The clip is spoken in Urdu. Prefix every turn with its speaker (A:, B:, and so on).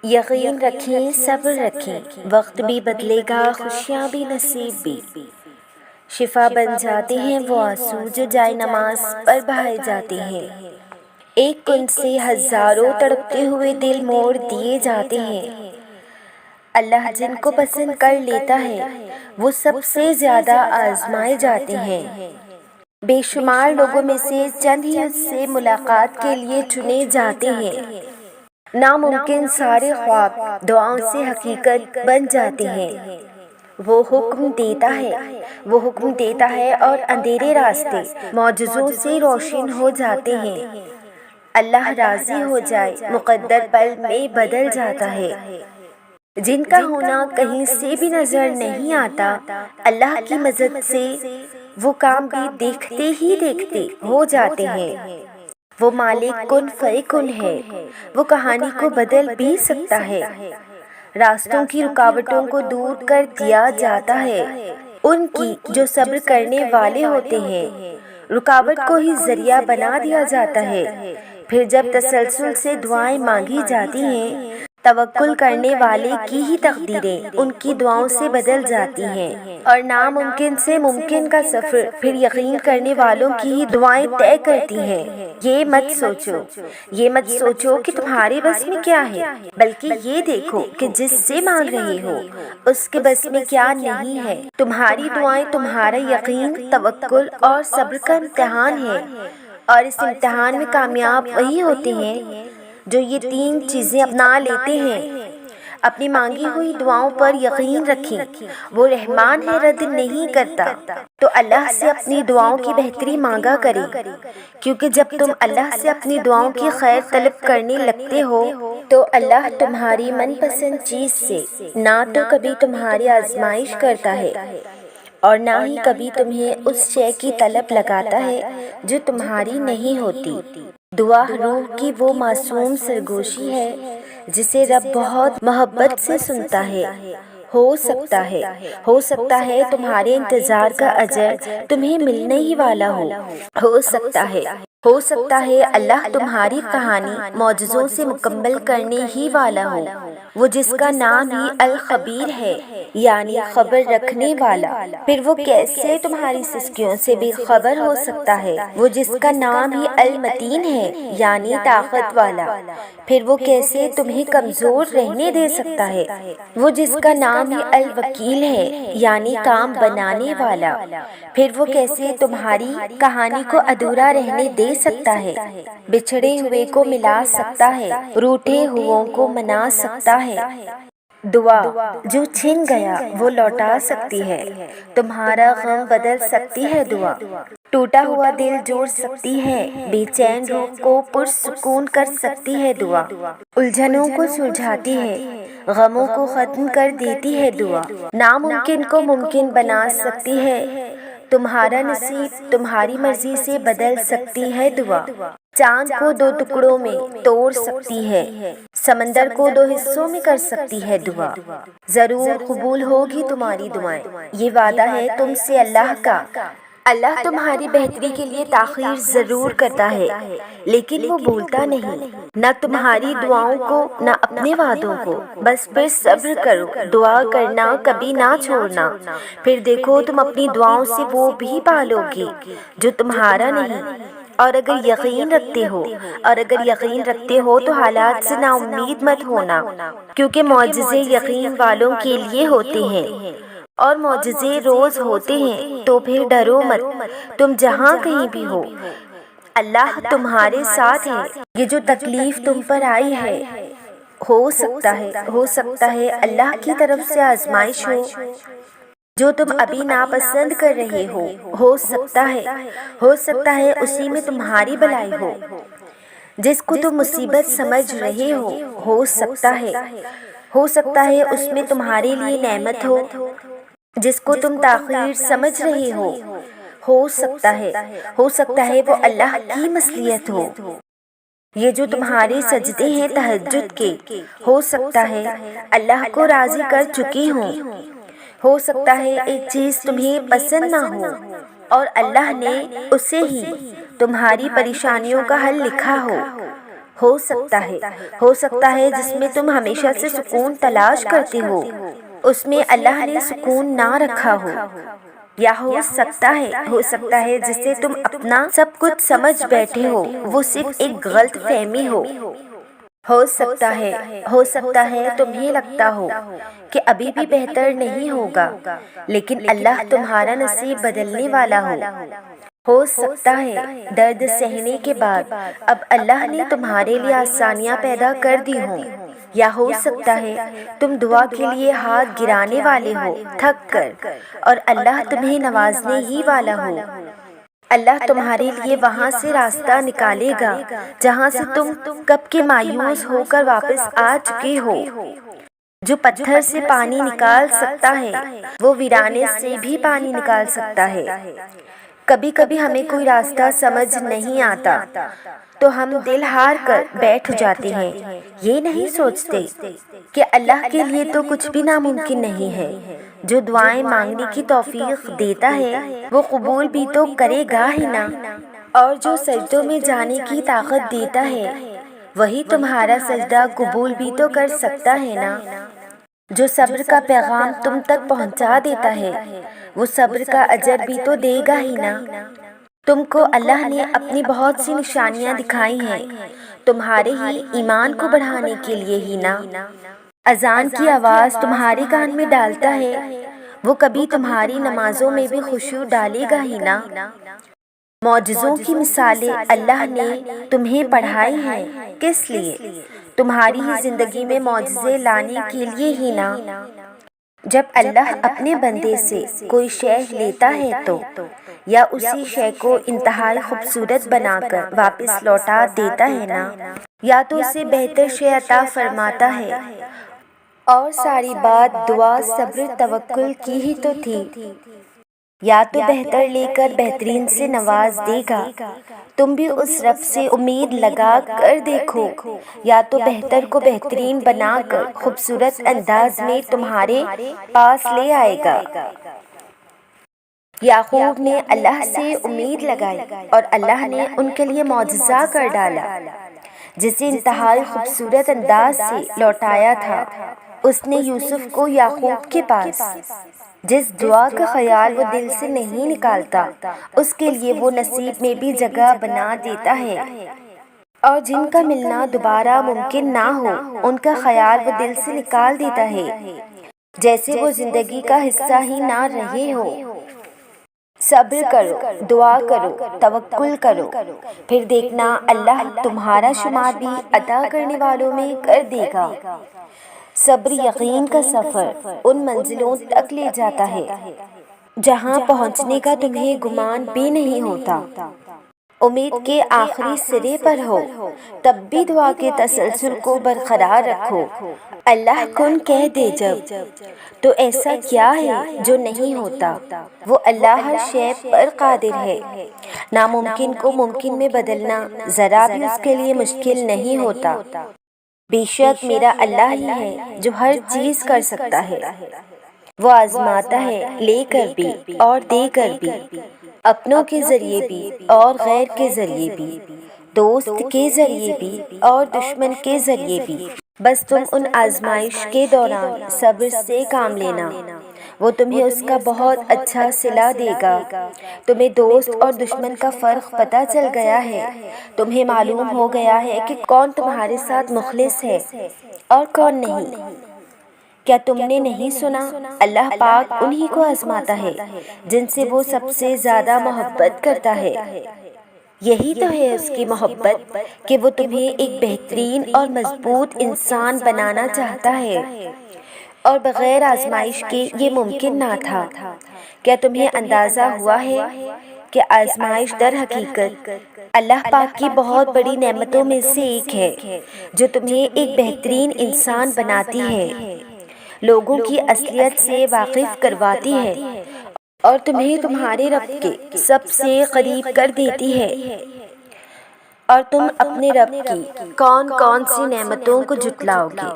A: یقین رکھیں، صبر رکھیں، وقت بھی بدلے گا، خوشیاں بھی، نصیب بھی۔ شفا بن جاتے ہیں وہ آنسو جو جائے نماز پر بہائے جاتے ہیں۔ ایک کن سے ہزاروں تڑپتے ہوئے دل موڑ دیے جاتے ہیں۔ اللہ جن کو پسند کر لیتا ہے وہ سب سے زیادہ آزمائے جاتے ہیں۔ بے شمار لوگوں میں سے چند ہی اس سے ملاقات کے لیے چنے جاتے ہیں۔ ناممکن سارے خواب دعاؤں سے حقیقت بن جاتے ہیں۔ وہ حکم دیتا ہے اور اندھیرے راستے معجزوں سے روشن ہو جاتے ہیں۔ اللہ راضی ہو جائے مقدر پل میں بدل جاتا ہے۔ جن کا ہونا کہیں سے بھی نظر نہیں آتا، اللہ کی مدد سے وہ کام بھی دیکھتے ہی دیکھتے ہو جاتے ہیں۔ وہ مالک کن فیکن ہے، وہ کہانی کو بدل بھی سکتا ہے۔ راستوں کی رکاوٹوں کو دور کر دیا جاتا ہے ان کی جو صبر کرنے والے ہوتے ہیں۔ رکاوٹ کو ہی ذریعہ بنا دیا جاتا ہے۔ پھر جب تسلسل سے دعائیں مانگی جاتی ہیں، توکل کرنے والے کی ہی تقدیریں ان کی دعاؤں سے بدل جاتی ہیں، اور ناممکن سے ممکن کا سفر پھر یقین کرنے والوں کی ہی دعائیں طے کرتی ہیں۔ یہ مت سوچو کہ تمہارے بس میں کیا ہے، بلکہ یہ دیکھو کہ جس سے مانگ رہے ہو اس کے بس میں کیا نہیں ہے۔ تمہاری دعائیں تمہارا یقین، توکل اور صبر کا امتحان ہے، اور اس امتحان میں کامیاب وہی ہوتے ہیں جو یہ تین چیزیں اپنا لیتے ہیں۔ اپنی مانگی ہوئی دعاؤں پر یقین رکھیں، وہ رحمان ہے، رد نہیں کرتا۔ تو اللہ سے اپنی دعاؤں کی بہتری مانگا کریں، کیونکہ جب تم اللہ سے اپنی دعاؤں کی خیر طلب کرنے لگتے ہو تو اللہ تمہاری من پسند چیز سے نہ تو کبھی تمہاری آزمائش کرتا ہے اور نہ ہی کبھی تمہیں اس شے کی طلب لگاتا ہے جو تمہاری نہیں ہوتی۔ دعا روح کی وہ معصوم سرگوشی ہے جسے رب بہت محبت سے سنتا ہے۔ ہو سکتا ہے تمہارے انتظار کا اجر تمہیں ملنے ہی والا ہو سکتا ہے اللہ تمہاری کہانی معجزوں سے مکمل کرنے ہی والا ہو۔ وہ جس کا نام ہی الخبیر ہے، یعنی خبر رکھنے والا، پھر وہ کیسے تمہاری سستیوں سے بے خبر ہو سکتا ہے؟ وہ جس کا نام ہی المتین ہے، یعنی طاقت والا، پھر وہ کیسے تمہیں کمزور رہنے دے سکتا ہے؟ وہ جس کا نام ہی الوکیل ہے، یعنی کام بنانے والا، پھر وہ کیسے تمہاری کہانی کو ادھورا رہنے دے سکتا ہے؟ بچھڑے ہوئے کو ملا سکتا ہے، روٹھے ہوئوں کو منا سکتا ہے۔ دعا جو چھن گیا وہ لوٹا سکتی ہے، تمہارا غم بدل سکتی ہے دعا، ٹوٹا ہوا دل جوڑ سکتی ہے، بے چین روح کو پرسکون کر سکتی ہے دعا، الجھنوں کو سلجھاتی ہے، غموں کو ختم کر دیتی ہے دعا، ناممکن کو ممکن بنا سکتی ہے، تمہارا نصیب تمہاری مرضی سے بدل سکتی ہے دعا، چاند کو دو ٹکڑوں میں توڑ سکتی ہے، سمندر کو دو حصوں میں کر سکتی ہے دعا۔ ضرور قبول ہوگی تمہاری دعائیں، یہ وعدہ ہے تم سے اللہ کا۔ اللہ تمہاری بہتری کے لیے تاخیر ضرور کرتا ہے، لیکن وہ بھولتا نہیں، نہ تمہاری دعاؤں کو نہ اپنے وعدوں کو۔ بس پھر صبر کرو، دعا کرنا کبھی نہ چھوڑنا، پھر دیکھو تم اپنی دعاؤں سے وہ بھی پالو گے جو تمہارا نہیں۔ اور اگر یقین رکھتے ہو تو حالات سے نا امید مت ہونا، کیونکہ معجزے یقین والوں کے لیے ہوتے ہیں، اور معجزے روز ہوتے ہیں۔ تو پھر ڈرو مت، تم جہاں کہیں بھی ہو، اللہ تمہارے ساتھ ہے۔ یہ جو تکلیف تم پر آئی ہے، ہو سکتا ہے اللہ کی طرف سے آزمائش ہو جو تم ابھی ناپسند کر رہے ہو سکتا ہے اسی میں تمہاری بھلائی ہو، جس کو تم مصیبت سمجھ رہے ہو سکتا ہے اس میں تمہارے لیے نعمت ہو، جس کو تم تاخیر سمجھ رہے ہو سکتا ہے وہ اللہ کی مصلحت ہو۔ یہ جو تمہارے سجدے ہیں تہجد کے، ہو سکتا ہے اللہ کو راضی کر چکی ہوں۔ ہو سکتا ہے ایک چیز تمہیں پسند نہ ہو اور اللہ نے اسے ہی تمہاری پریشانیوں کا حل لکھا ہو، ہو سکتا ہے جس میں تم ہمیشہ سے سکون تلاش کرتے ہو اس میں اللہ نے سکون نہ رکھا ہو، یا ہو سکتا ہے جسے تم اپنا سب کچھ سمجھ بیٹھے ہو وہ صرف ایک غلط فہمی ہو سکتا ہے تمہیں لگتا ہو کہ ابھی بھی بہتر نہیں ہوگا، لیکن اللہ تمہارا نصیب بدلنے والا ہو سکتا ہے درد سہنے کے بعد اب اللہ نے تمہارے لیے آسانیاں پیدا کر دی ہوں، یا ہو سکتا ہے تم دعا کے لیے ہاتھ گرانے والے ہو تھک کر اور اللہ تمہیں نوازنے ہی والا ہو۔ اللہ تمہارے لیے وہاں سے راستہ نکالے گا جہاں سے تم کب کے مایوس ہو کر واپس آ چکے ہو۔ جو پتھر سے پانی نکال سکتا ہے وہ ویرانے سے بھی پانی نکال سکتا ہے۔ کبھی کبھی ہمیں کوئی راستہ سمجھ نہیں آتا تو ہم دل ہار کر بیٹھ جاتے ہیں، یہ نہیں سوچتے کہ اللہ کے لیے تو کچھ بھی ناممکن نہیں ہے۔ جو دعائیں مانگنے کی توفیق دیتا ہے وہ قبول بھی تو کرے گا ہی نا، اور جو سجدوں میں جانے کی طاقت دیتا ہے وہی تمہارا سجدہ قبول بھی تو کر سکتا ہے نا۔ جو صبر کا پیغام تم تک پہنچا دیتا ہے وہ صبر کا اجر بھی تو دے گا ہی نا۔ تم کو اللہ نے اپنی بہت سی نشانیاں دکھائی ہیں تمہارے ہی ایمان کو بڑھانے کے لیے ہی نا۔ اذان کی آواز تمہارے کان میں ڈالتا ہے وہ کبھی تمہاری نمازوں میں بھی خشوع ڈالے گا ہی نا۔ معجزوں کی مثالیں اللہ نے تمہیں پڑھائی ہیں کس لیے؟ تمہاری ہی زندگی میں معجزے لانے کے لیے ہی نا۔ جب اللہ اپنے بندے سے کوئی شے لیتا ہے تو یا اسی شے کو انتہائی خوبصورت بنا کر واپس لوٹا دیتا ہے نا، یا تو اسے بہتر شے عطا فرماتا ہے، اور ساری بات دعا صبر توکل کی ہی تو تھی، یا تو بہتر لے کر بہترین سے نواز دے گا۔ تم بھی اس رب سے امید لگا کر دیکھو، یا تو بہتر کو بہترین بنا کر خوبصورت انداز میں تمہارے پاس لے آئے گا۔ یعقوب نے اللہ سے امید لگائی اور اللہ نے ان کے لیے معجزہ کر ڈالا، جسے انتہائی خوبصورت انداز سے لوٹایا تھا۔ اس نے یوسف کو یعقوب کے پاس جس دعا کا خیال وہ دل سے نہیں نکالتا اس کے لیے وہ نصیب میں بھی جگہ بنا دیتا ہے، اور جن کا ملنا دوبارہ ممکن نہ ہو ان کا خیال وہ دل سے نکال دیتا ہے جیسے وہ زندگی کا حصہ ہی نہ رہے ہو۔ صبر کرو، دعا کرو، توکل کرو، پھر دیکھنا اللہ تمہارا شمار بھی عطا کرنے والوں میں کر دے گا۔ صبر یقین کا سفر ان منزلوں تک لے جاتا ہے جہاں پہنچنے کا تمہیں گمان بھی نہیں ہوتا۔ امید کے آخری سرے پر ہو تب بھی دعا کے تسلسل کو برقرار رکھو۔ اللہ کن کہہ دے جب تو ایسا کیا ہے جو نہیں ہوتا، وہ اللہ ہر شے پر قادر ہے۔ ناممکن کو ممکن میں بدلنا ذرا بھی اس کے لیے مشکل نہیں ہوتا۔ بے شک میرا اللہ ہی ہے جو ہر چیز کر سکتا ہے، وہ آزماتا ہے لے کر بھی اور دے کر بھی، اپنوں کے ذریعے بھی اور غیر کے ذریعے بھی، دوست کے ذریعے بھی اور دشمن کے ذریعے بھی۔ بس تم ان آزمائش کے دوران صبر سے کام لینا، وہ تمہیں اس کا بہت اچھا صلہ دے گا۔ تمہیں دوست اور دشمن کا فرق پتہ چل گیا ہے، تمہیں معلوم ہو گیا ہے کہ کون تمہارے ساتھ مخلص ہے اور کون نہیں۔ کیا تم نے نہیں سنا؟ اللہ پاک انہی کو آزماتا ہے جن سے وہ سب سے زیادہ محبت کرتا ہے۔ یہی تو ہے اس کی محبت کہ وہ تمہیں ایک بہترین اور مضبوط انسان بنانا چاہتا ہے، اور بغیر آزمائش کے یہ ممکن نہ تھا۔ کیا تمہیں اندازہ ہوا ہے کہ آزمائش در حقیقت اللہ پاک کی بہت بڑی نعمتوں میں سے ایک ہے جو تمہیں ایک بہترین انسان بناتی ہے، لوگوں کی اصلیت سے واقف کرواتی ہے اور تمہیں تمہارے رب کے سب سے قریب کر دیتی ہے، اور تم اپنے رب کی کون کون سی نعمتوں کو جھٹلاؤ گے۔